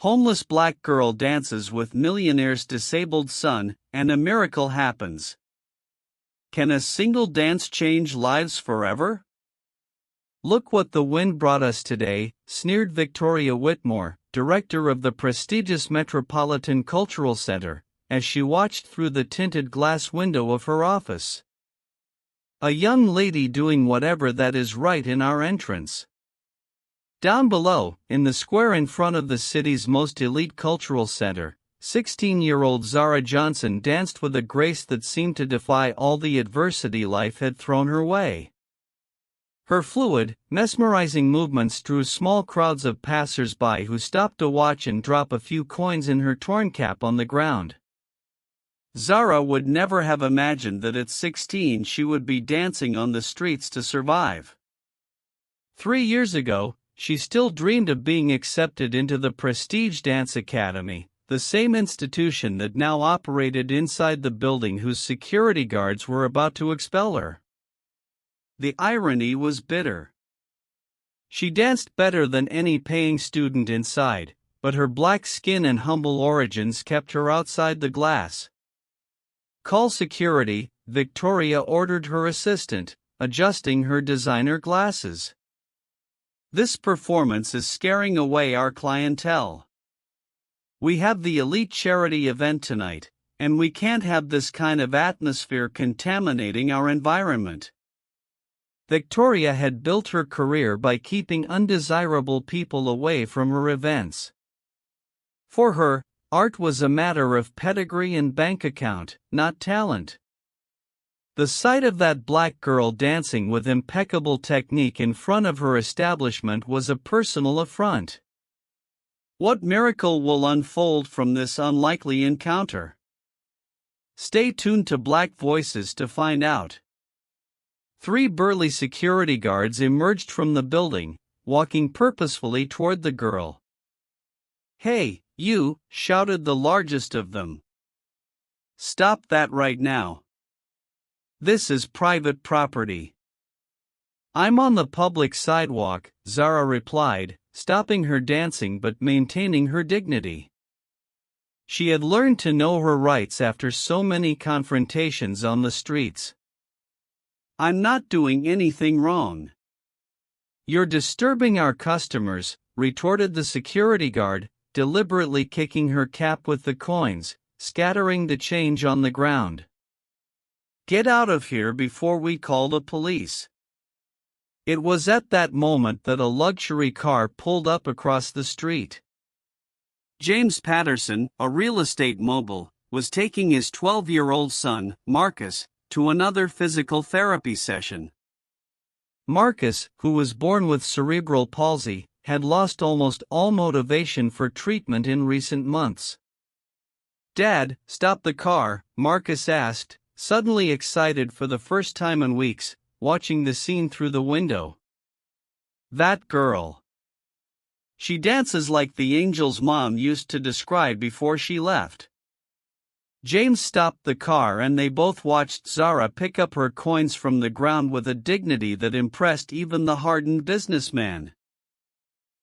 Homeless black girl dances with millionaire's disabled son, and a miracle happens. Can a single dance change lives forever? Look what the wind brought us today, sneered Victoria Whitmore, director of the prestigious Metropolitan Cultural Center, as she watched through the tinted glass window of her office. A young lady doing whatever that is right in our entrance. Down below, in the square in front of the city's most elite cultural center, 16-year-old Zara Johnson danced with a grace that seemed to defy all the adversity life had thrown her way. Her fluid, mesmerizing movements drew small crowds of passers-by who stopped to watch and drop a few coins in her torn cap on the ground. Zara would never have imagined that at 16 she would be dancing on the streets to survive. 3 years ago, she still dreamed of being accepted into the Prestige Dance Academy, the same institution that now operated inside the building whose security guards were about to expel her. The irony was bitter. She danced better than any paying student inside, but her black skin and humble origins kept her outside the glass. "Call security," Victoria ordered her assistant, adjusting her designer glasses. "This performance is scaring away our clientele. We have the elite charity event tonight, and we can't have this kind of atmosphere contaminating our environment." Victoria had built her career by keeping undesirable people away from her events. For her, art was a matter of pedigree and bank account, not talent. The sight of that black girl dancing with impeccable technique in front of her establishment was a personal affront. What miracle will unfold from this unlikely encounter? Stay tuned to Black Voices to find out. 3 burly security guards emerged from the building, walking purposefully toward the girl. "Hey, you!" shouted the largest of them. "Stop that right now. This is private property." "I'm on the public sidewalk," Zara replied, stopping her dancing but maintaining her dignity. She had learned to know her rights after so many confrontations on the streets. "I'm not doing anything wrong." "You're disturbing our customers," retorted the security guard, deliberately kicking her cap with the coins, scattering the change on the ground. "Get out of here before we call the police." It was at that moment that a luxury car pulled up across the street. James Patterson, a real estate mogul, was taking his 12-year-old son, Marcus, to another physical therapy session. Marcus, who was born with cerebral palsy, had lost almost all motivation for treatment in recent months. "Dad, stop the car," Marcus asked, suddenly excited for the first time in weeks, watching the scene through the window. "That girl. She dances like the angel's mom used to describe before she left." James stopped the car and they both watched Zara pick up her coins from the ground with a dignity that impressed even the hardened businessman.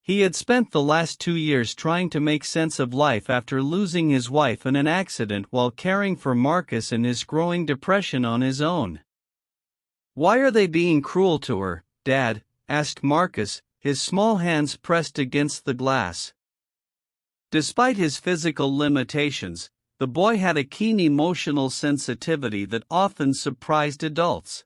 He had spent the last 2 years trying to make sense of life after losing his wife in an accident while caring for Marcus and his growing depression on his own. "Why are they being cruel to her, Dad?" asked Marcus, his small hands pressed against the glass. Despite his physical limitations, the boy had a keen emotional sensitivity that often surprised adults.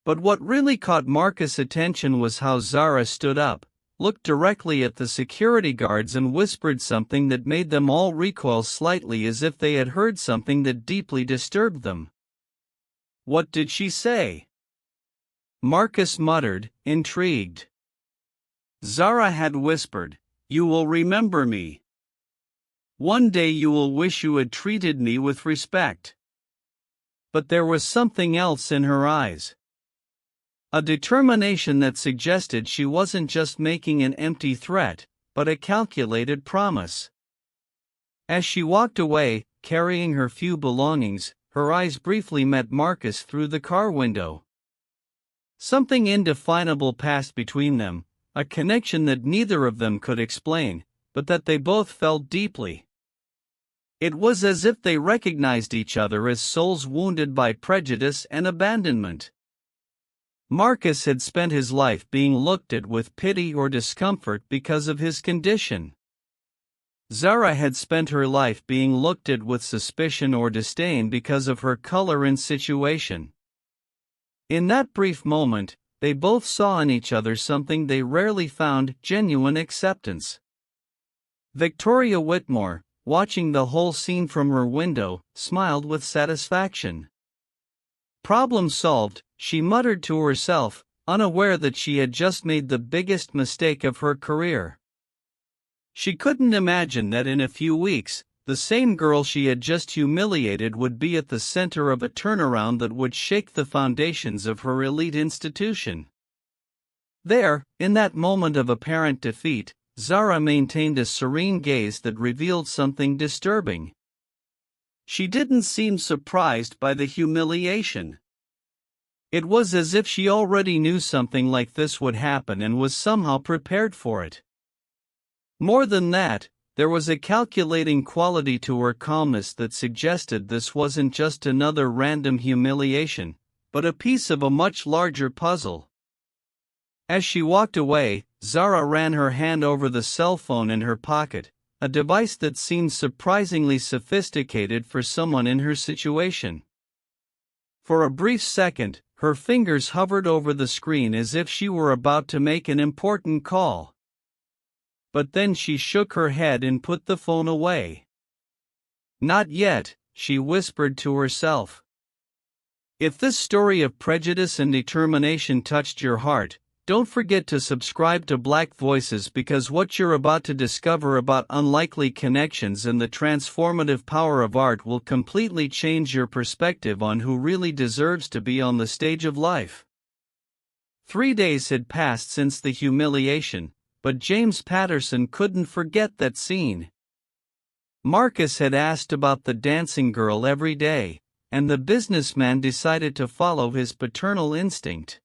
But what really caught Marcus' attention was how Zara stood up, looked directly at the security guards and whispered something that made them all recoil slightly as if they had heard something that deeply disturbed them. "What did she say?" Marcus muttered, intrigued. Zara had whispered, "You will remember me. One day you will wish you had treated me with respect." But there was something else in her eyes. A determination that suggested she wasn't just making an empty threat, but a calculated promise. As she walked away, carrying her few belongings, her eyes briefly met Marcus through the car window. Something indefinable passed between them, a connection that neither of them could explain, but that they both felt deeply. It was as if they recognized each other as souls wounded by prejudice and abandonment. Marcus had spent his life being looked at with pity or discomfort because of his condition. Zara had spent her life being looked at with suspicion or disdain because of her color and situation. In that brief moment, they both saw in each other something they rarely found: genuine acceptance. Victoria Whitmore, watching the whole scene from her window, smiled with satisfaction. Problem solved, she muttered to herself, unaware that she had just made the biggest mistake of her career. She couldn't imagine that in a few weeks, the same girl she had just humiliated would be at the center of a turnaround that would shake the foundations of her elite institution. There, in that moment of apparent defeat, Zara maintained a serene gaze that revealed something disturbing. She didn't seem surprised by the humiliation. It was as if she already knew something like this would happen and was somehow prepared for it. More than that, there was a calculating quality to her calmness that suggested this wasn't just another random humiliation, but a piece of a much larger puzzle. As she walked away, Zara ran her hand over the cell phone in her pocket, a device that seemed surprisingly sophisticated for someone in her situation. For a brief second, her fingers hovered over the screen as if she were about to make an important call. But then she shook her head and put the phone away. "Not yet," she whispered to herself. If this story of prejudice and determination touched your heart, don't forget to subscribe to Black Voices, because what you're about to discover about unlikely connections and the transformative power of art will completely change your perspective on who really deserves to be on the stage of life. 3 days had passed since the humiliation, but James Patterson couldn't forget that scene. Marcus had asked about the dancing girl every day, and the businessman decided to follow his paternal instinct.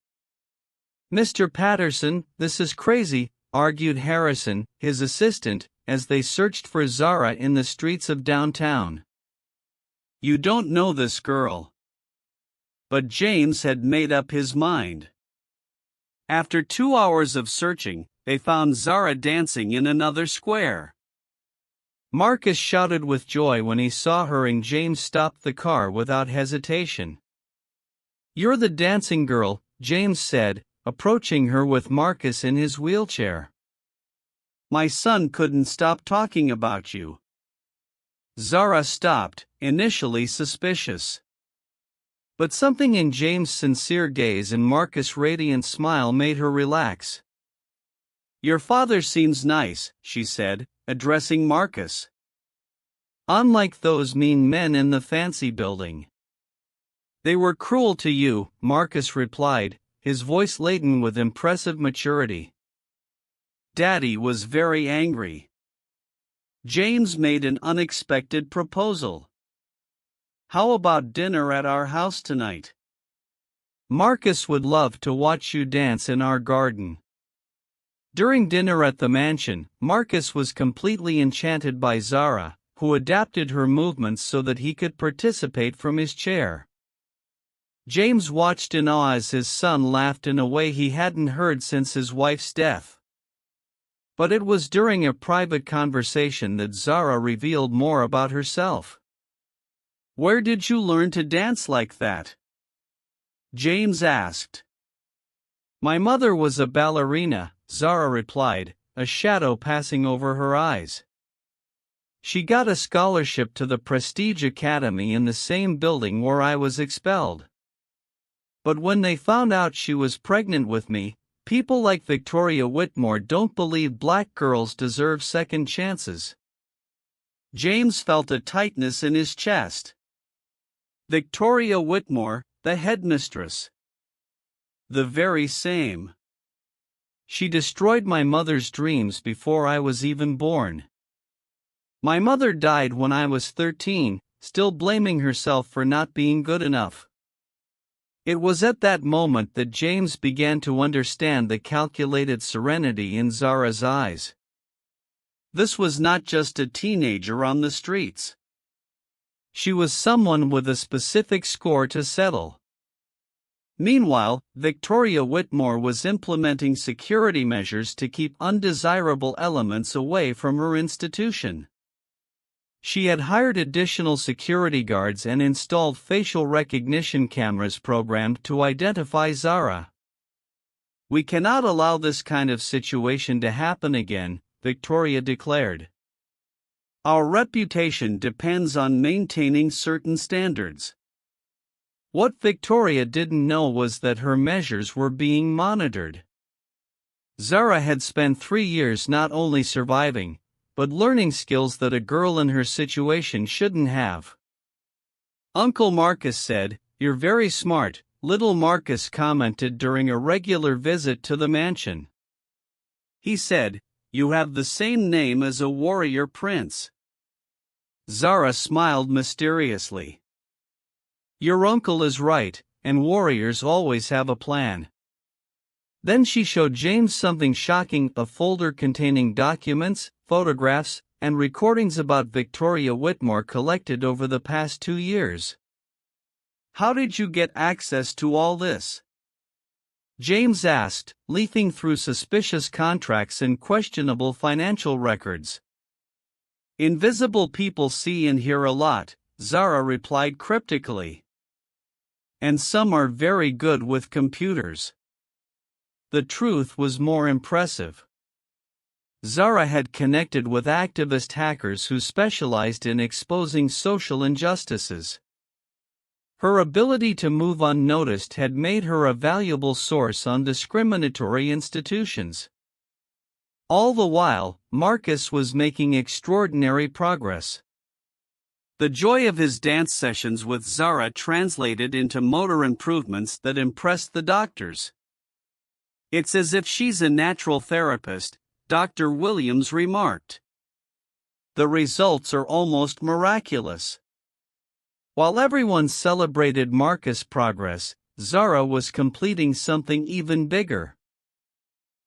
"Mr. Patterson, this is crazy," argued Harrison, his assistant, as they searched for Zara in the streets of downtown. "You don't know this girl." But James had made up his mind. After 2 hours of searching, they found Zara dancing in another square. Marcus shouted with joy when he saw her, and James stopped the car without hesitation. "You're the dancing girl," James said, approaching her with Marcus in his wheelchair. "My son couldn't stop talking about you." Zara stopped, initially suspicious. But something in James' sincere gaze and Marcus' radiant smile made her relax. "Your father seems nice," she said, addressing Marcus. "Unlike those mean men in the fancy building." "They were cruel to you," Marcus replied, his voice laden with impressive maturity. "Daddy was very angry. James made an unexpected proposal. How about dinner at our house tonight? Marcus would love to watch you dance in our garden." During dinner at the mansion, Marcus was completely enchanted by Zara, who adapted her movements so that he could participate from his chair. James watched in awe as his son laughed in a way he hadn't heard since his wife's death. But it was during a private conversation that Zara revealed more about herself. "Where did you learn to dance like that?" James asked. "My mother was a ballerina," Zara replied, a shadow passing over her eyes. "She got a scholarship to the Prestige Academy in the same building where I was expelled. But when they found out she was pregnant with me, people like Victoria Whitmore don't believe black girls deserve second chances." James felt a tightness in his chest. Victoria Whitmore, the headmistress. The very same. "She destroyed my mother's dreams before I was even born. My mother died when I was 13, still blaming herself for not being good enough." It was at that moment that James began to understand the calculated serenity in Zara's eyes. This was not just a teenager on the streets. She was someone with a specific score to settle. Meanwhile, Victoria Whitmore was implementing security measures to keep undesirable elements away from her institution. She had hired additional security guards and installed facial recognition cameras programmed to identify Zara. "We cannot allow this kind of situation to happen again," Victoria declared. "Our reputation depends on maintaining certain standards." What Victoria didn't know was that her measures were being monitored. Zara had spent 3 years not only surviving, but learning skills that a girl in her situation shouldn't have. "Uncle Marcus said, 'You're very smart,'" little Marcus commented during a regular visit to the mansion. He said, "You have the same name as a warrior prince." Zara smiled mysteriously. "Your uncle is right, and warriors always have a plan." Then she showed James something shocking, a folder containing documents, photographs, and recordings about Victoria Whitmore collected over the past 2 years. "How did you get access to all this?" James asked, leafing through suspicious contracts and questionable financial records. "Invisible people see and hear a lot," Zara replied cryptically. "And some are very good with computers." The truth was more impressive. Zara had connected with activist hackers who specialized in exposing social injustices. Her ability to move unnoticed had made her a valuable source on discriminatory institutions. All the while, Marcus was making extraordinary progress. The joy of his dance sessions with Zara translated into motor improvements that impressed the doctors. "It's as if she's a natural therapist," Dr. Williams remarked. "The results are almost miraculous." While everyone celebrated Marcus' progress, Zara was completing something even bigger.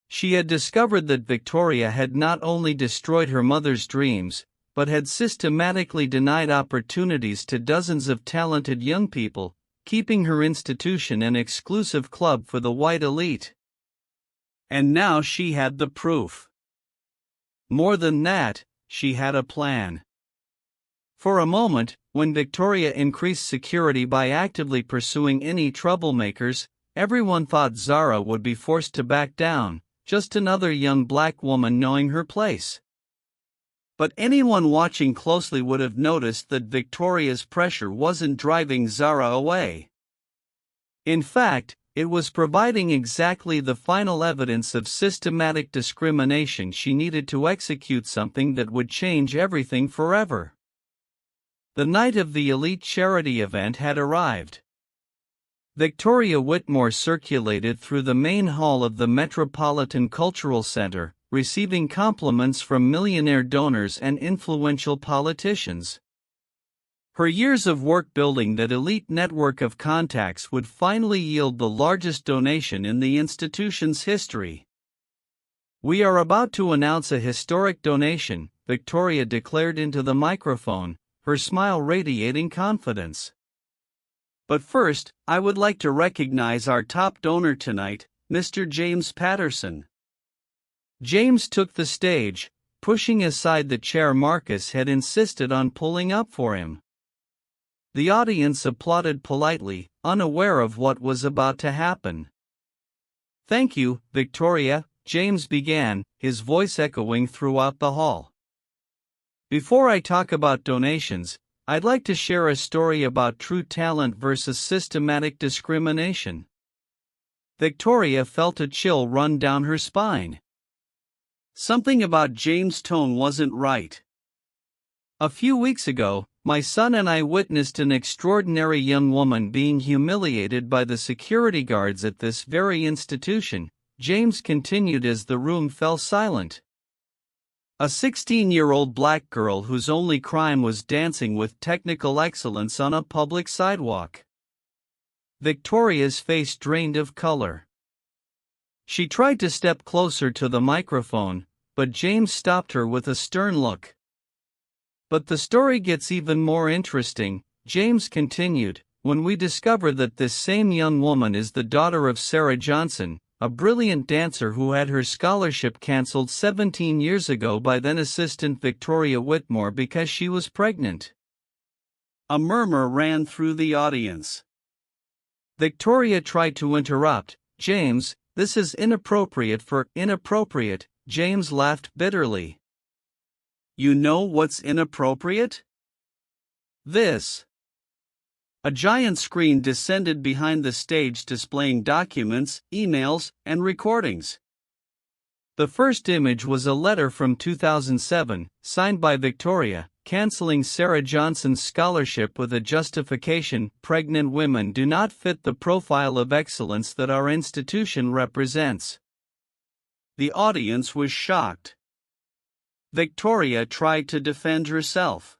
She had discovered that Victoria had not only destroyed her mother's dreams, but had systematically denied opportunities to dozens of talented young people, keeping her institution an exclusive club for the white elite. And now she had the proof. More than that, she had a plan. For a moment, when Victoria increased security by actively pursuing any troublemakers, everyone thought Zara would be forced to back down, just another young black woman knowing her place. But anyone watching closely would have noticed that Victoria's pressure wasn't driving Zara away. In fact, it was providing exactly the final evidence of systematic discrimination she needed to execute something that would change everything forever. The night of the elite charity event had arrived. Victoria Whitmore circulated through the main hall of the Metropolitan Cultural Center, receiving compliments from millionaire donors and influential politicians. Her years of work building that elite network of contacts would finally yield the largest donation in the institution's history. "We are about to announce a historic donation," Victoria declared into the microphone, her smile radiating confidence. "But first, I would like to recognize our top donor tonight, Mr. James Patterson." James took the stage, pushing aside the chair Marcus had insisted on pulling up for him. The audience applauded politely, unaware of what was about to happen. "Thank you, Victoria," James began, his voice echoing throughout the hall. "Before I talk about donations, I'd like to share a story about true talent versus systematic discrimination." Victoria felt a chill run down her spine. Something about James' tone wasn't right. "A few weeks ago, my son and I witnessed an extraordinary young woman being humiliated by the security guards at this very institution," James continued as the room fell silent. "A 16-year-old black girl whose only crime was dancing with technical excellence on a public sidewalk." Victoria's face drained of color. She tried to step closer to the microphone, but James stopped her with a stern look. But the story gets even more interesting, James continued, when we discover that this same young woman is the daughter of Zara Johnson, a brilliant dancer who had her scholarship cancelled 17 years ago by then-assistant Victoria Whitmore because she was pregnant. A murmur ran through the audience. Victoria tried to interrupt. James, this is inappropriate for inappropriate. James laughed bitterly. You know what's inappropriate? This. A giant screen descended behind the stage displaying documents, emails, and recordings. The first image was a letter from 2007, signed by Victoria, canceling Zara Johnson's scholarship with a justification: pregnant women do not fit the profile of excellence that our institution represents. The audience was shocked. Victoria tried to defend herself.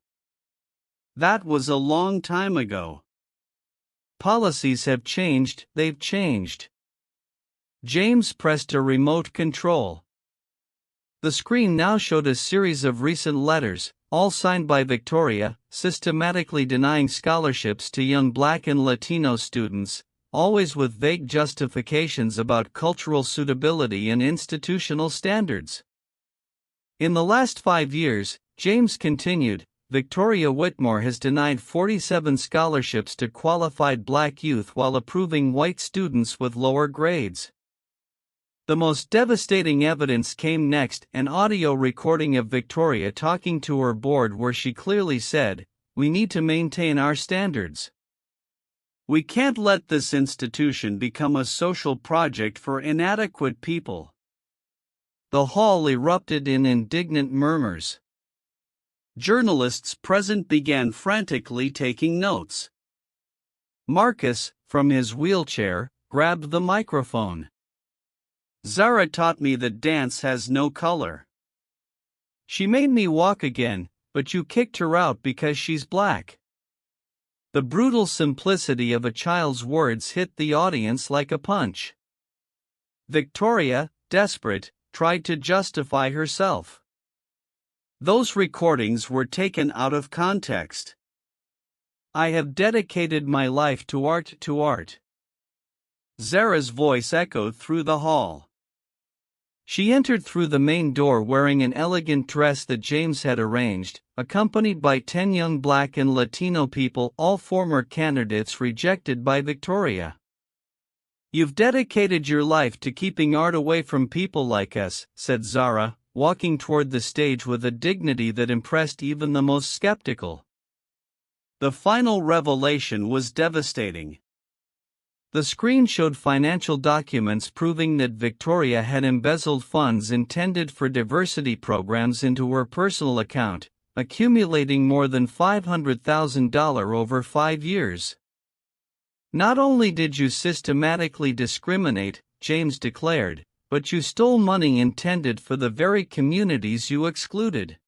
That was a long time ago. Policies have changed, they've changed. James pressed a remote control. The screen now showed a series of recent letters, all signed by Victoria, systematically denying scholarships to young Black and Latino students, always with vague justifications about cultural suitability and institutional standards. In the last 5 years, James continued, Victoria Whitmore has denied 47 scholarships to qualified Black youth while approving white students with lower grades. The most devastating evidence came next: an audio recording of Victoria talking to her board where she clearly said, "We need to maintain our standards. We can't let this institution become a social project for inadequate people." The hall erupted in indignant murmurs. Journalists present began frantically taking notes. Marcus, from his wheelchair, grabbed the microphone. Zara taught me that dance has no color. She made me walk again, but you kicked her out because she's Black. The brutal simplicity of a child's words hit the audience like a punch. Victoria, desperate, tried to justify herself. Those recordings were taken out of context. I have dedicated my life to art. Zara's voice echoed through the hall. She entered through the main door wearing an elegant dress that James had arranged, accompanied by 10 young Black and Latino people, all former candidates rejected by Victoria. You've dedicated your life to keeping art away from people like us, said Zara, walking toward the stage with a dignity that impressed even the most skeptical. The final revelation was devastating. The screen showed financial documents proving that Victoria had embezzled funds intended for diversity programs into her personal account, accumulating more than $500,000 over 5 years. Not only did you systematically discriminate, James declared, but you stole money intended for the very communities you excluded.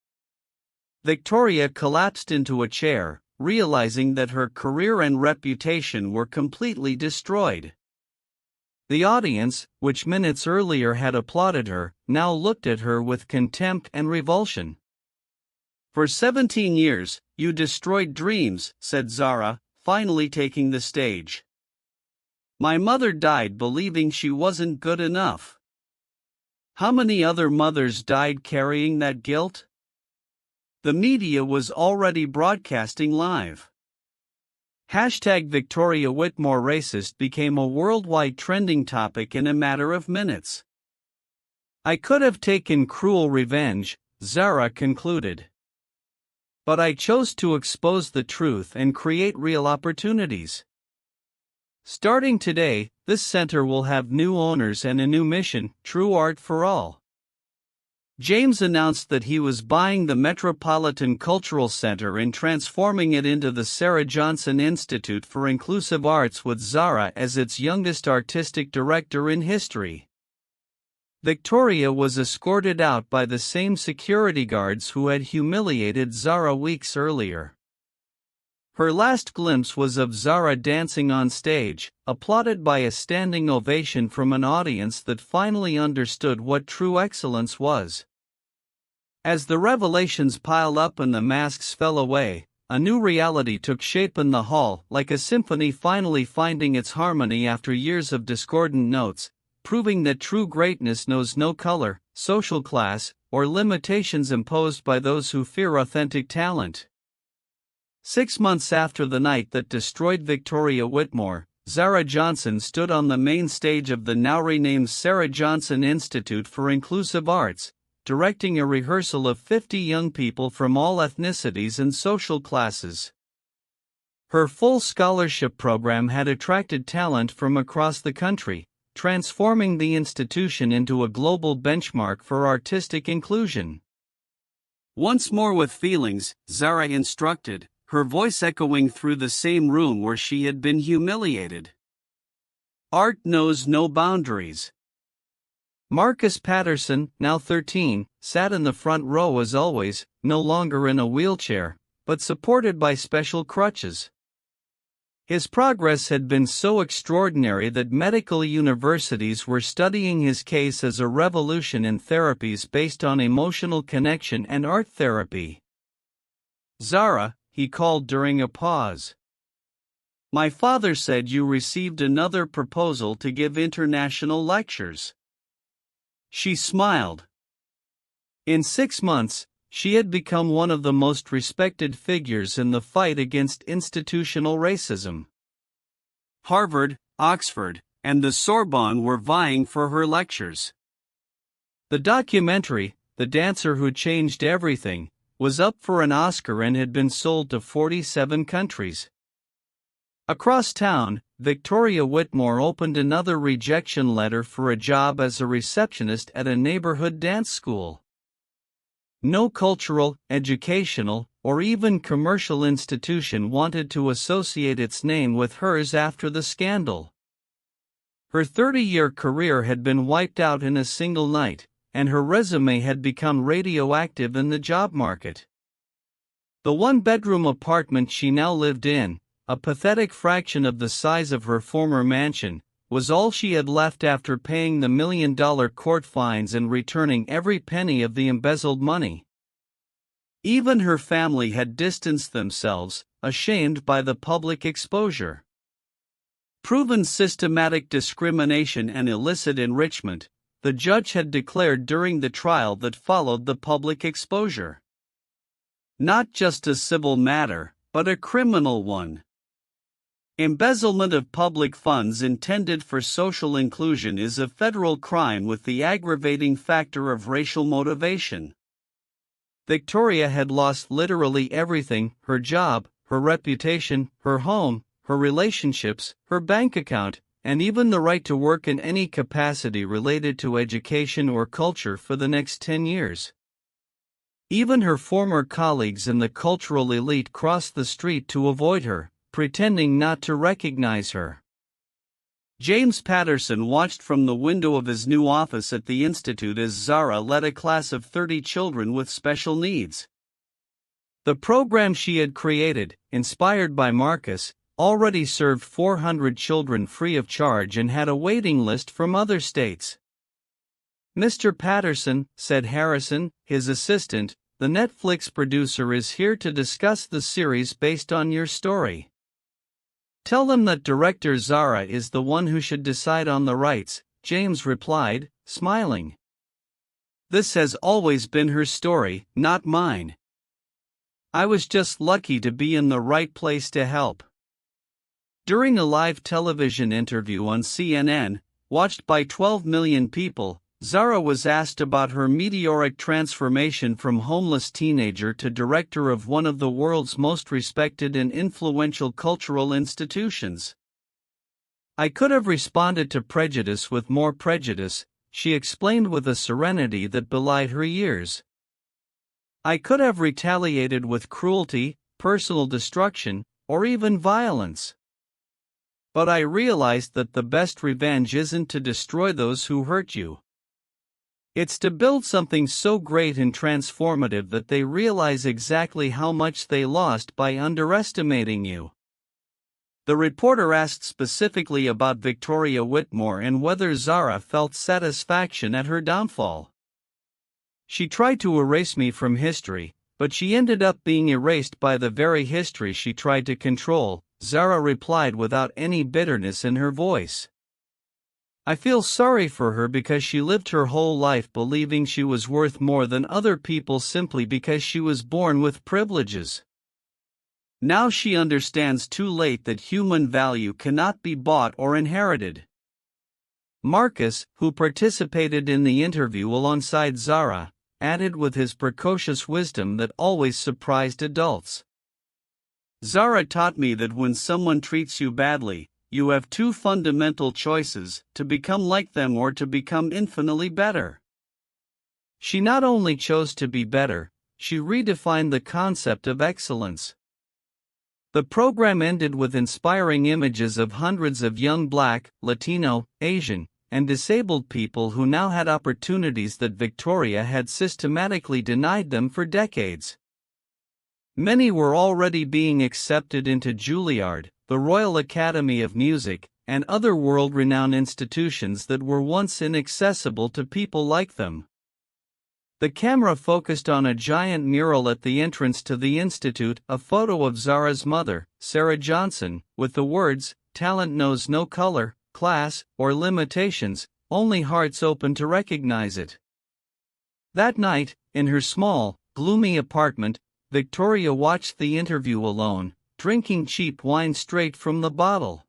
Victoria collapsed into a chair, realizing that her career and reputation were completely destroyed. The audience, which minutes earlier had applauded her, now looked at her with contempt and revulsion. For 17 years, you destroyed dreams, said Zara, finally taking the stage. My mother died believing she wasn't good enough. How many other mothers died carrying that guilt? The media was already broadcasting live. #Victoria Whitmore racist became a worldwide trending topic in a matter of minutes. I could have taken cruel revenge, Zara concluded. But I chose to expose the truth and create real opportunities. Starting today, this center will have new owners and a new mission: true art for all. James announced that he was buying the Metropolitan Cultural Center and transforming it into the Zara Johnson Institute for Inclusive Arts, with Zara as its youngest artistic director in history. Victoria was escorted out by the same security guards who had humiliated Zara weeks earlier. Her last glimpse was of Zara dancing on stage, applauded by a standing ovation from an audience that finally understood what true excellence was. As the revelations piled up and the masks fell away, a new reality took shape in the hall, like a symphony finally finding its harmony after years of discordant notes, proving that true greatness knows no color, social class, or limitations imposed by those who fear authentic talent. 6 months after the night that destroyed Victoria Whitmore, Zara Johnson stood on the main stage of the now renamed Zara Johnson Institute for Inclusive Arts, directing a rehearsal of 50 young people from all ethnicities and social classes. Her full scholarship program had attracted talent from across the country, transforming the institution into a global benchmark for artistic inclusion. Once more with feelings, Zara instructed, her voice echoing through the same room where she had been humiliated. Art knows no boundaries. Marcus Patterson, now 13, sat in the front row as always, no longer in a wheelchair, but supported by special crutches. His progress had been so extraordinary that medical universities were studying his case as a revolution in therapies based on emotional connection and art therapy. "Zara," he called during a pause. "My father said you received another proposal to give international lectures." She smiled. In 6 months, she had become one of the most respected figures in the fight against institutional racism. Harvard, Oxford, and the Sorbonne were vying for her lectures. The documentary, The Dancer Who Changed Everything, was up for an Oscar and had been sold to 47 countries. Across town, Victoria Whitmore opened another rejection letter for a job as a receptionist at a neighborhood dance school. No cultural, educational, or even commercial institution wanted to associate its name with hers after the scandal. Her 30-year career had been wiped out in a single night, and her resume had become radioactive in the job market. The one-bedroom apartment she now lived in, a pathetic fraction of the size of her former mansion, was all she had left after paying the million-dollar court fines and returning every penny of the embezzled money. Even her family had distanced themselves, ashamed by the public exposure. Proven systematic discrimination and illicit enrichment, the judge had declared during the trial that followed the public exposure. Not just a civil matter, but a criminal one. Embezzlement of public funds intended for social inclusion is a federal crime with the aggravating factor of racial motivation. Victoria had lost literally everything: her job, her reputation, her home, her relationships, her bank account, and even the right to work in any capacity related to education or culture for the next 10 years. Even her former colleagues in the cultural elite crossed the street to avoid her, pretending not to recognize her. James Patterson watched from the window of his new office at the Institute as Zara led a class of 30 children with special needs. The program she had created, inspired by Marcus, already served 400 children free of charge and had a waiting list from other states. "Mr. Patterson," said Harrison, his assistant, "the Netflix producer is here to discuss the series based on your story. Tell them that director Zara is the one who should decide on the rights," James replied, smiling. "This has always been her story, not mine. I was just lucky to be in the right place to help." During a live television interview on CNN, watched by 12 million people, Zara was asked about her meteoric transformation from homeless teenager to director of one of the world's most respected and influential cultural institutions. "I could have responded to prejudice with more prejudice," she explained with a serenity that belied her years. "I could have retaliated with cruelty, personal destruction, or even violence. But I realized that the best revenge isn't to destroy those who hurt you. It's to build something so great and transformative that they realize exactly how much they lost by underestimating you." The reporter asked specifically about Victoria Whitmore and whether Zara felt satisfaction at her downfall. She tried to erase me from history, but she ended up being erased by the very history she tried to control," Zara replied without any bitterness in her voice. "I feel sorry for her because she lived her whole life believing she was worth more than other people simply because she was born with privileges. Now she understands too late that human value cannot be bought or inherited." Marcus, who participated in the interview alongside Zara, added with his precocious wisdom that always surprised adults. "Zara taught me that when someone treats you badly, you have two fundamental choices: to become like them or to become infinitely better." She not only chose to be better, she redefined the concept of excellence. The program ended with inspiring images of hundreds of young Black, Latino, Asian, and disabled people who now had opportunities that Victoria had systematically denied them for decades. Many were already being accepted into Juilliard, the Royal Academy of Music, and other world-renowned institutions that were once inaccessible to people like them. The camera focused on a giant mural at the entrance to the institute, a photo of Zara's mother, Zara Johnson, with the words, "Talent knows no color, class, or limitations, only hearts open to recognize it." That night, in her small, gloomy apartment, Victoria watched the interview alone, drinking cheap wine straight from the bottle.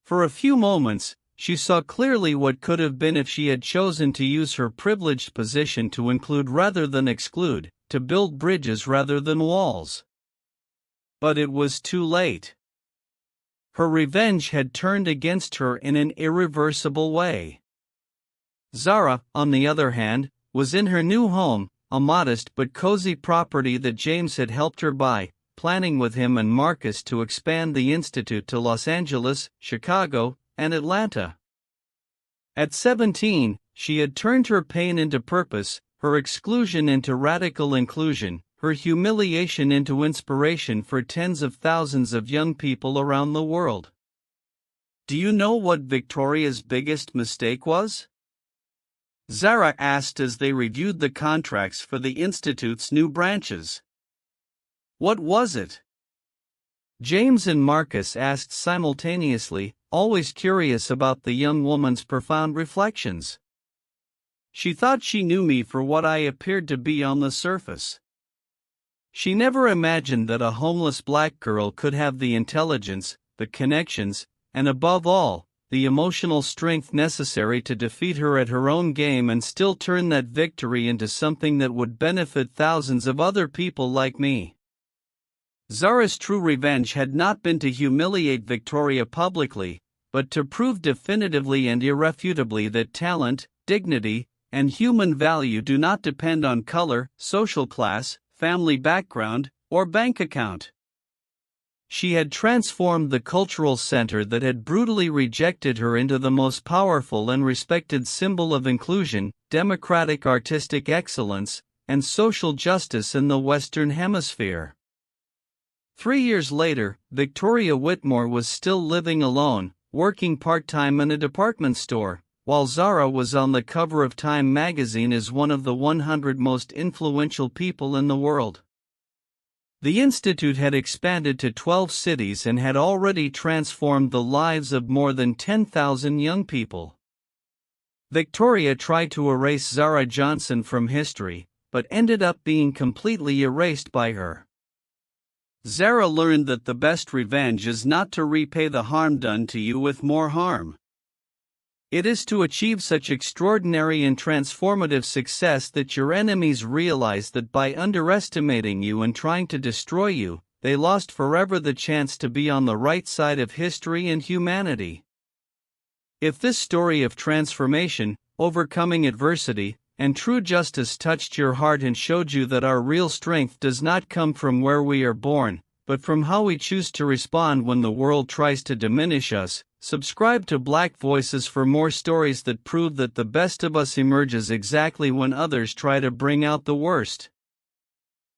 For a few moments, she saw clearly what could have been if she had chosen to use her privileged position to include rather than exclude, to build bridges rather than walls. But it was too late. Her revenge had turned against her in an irreversible way. Zara, on the other hand, was in her new home, a modest but cozy property that James had helped her buy, planning with him and Marcus to expand the institute to Los Angeles, Chicago, and Atlanta. At 17, she had turned her pain into purpose, her exclusion into radical inclusion, her humiliation into inspiration for tens of thousands of young people around the world. "Do you know what Victoria's biggest mistake was?" Zara asked as they reviewed the contracts for the Institute's new branches. "What was it?" James and Marcus asked simultaneously, always curious about the young woman's profound reflections. "She thought she knew me for what I appeared to be on the surface. She never imagined that a homeless Black girl could have the intelligence, the connections, and above all, the emotional strength necessary to defeat her at her own game and still turn that victory into something that would benefit thousands of other people like me." Zara's true revenge had not been to humiliate Victoria publicly, but to prove definitively and irrefutably that talent, dignity, and human value do not depend on color, social class, family background, or bank account. She had transformed the cultural center that had brutally rejected her into the most powerful and respected symbol of inclusion, democratic artistic excellence, and social justice in the Western Hemisphere. 3 years later, Victoria Whitmore was still living alone, working part-time in a department store, while Zara was on the cover of Time magazine as one of the 100 most influential people in the world. The institute had expanded to 12 cities and had already transformed the lives of more than 10,000 young people. Victoria tried to erase Zara Johnson from history, but ended up being completely erased by her. Zara learned that the best revenge is not to repay the harm done to you with more harm. It is to achieve such extraordinary and transformative success that your enemies realize that by underestimating you and trying to destroy you, they lost forever the chance to be on the right side of history and humanity. If this story of transformation, overcoming adversity, and true justice touched your heart and showed you that our real strength does not come from where we are born, but from how we choose to respond when the world tries to diminish us, subscribe to Black Voices for more stories that prove that the best of us emerges exactly when others try to bring out the worst.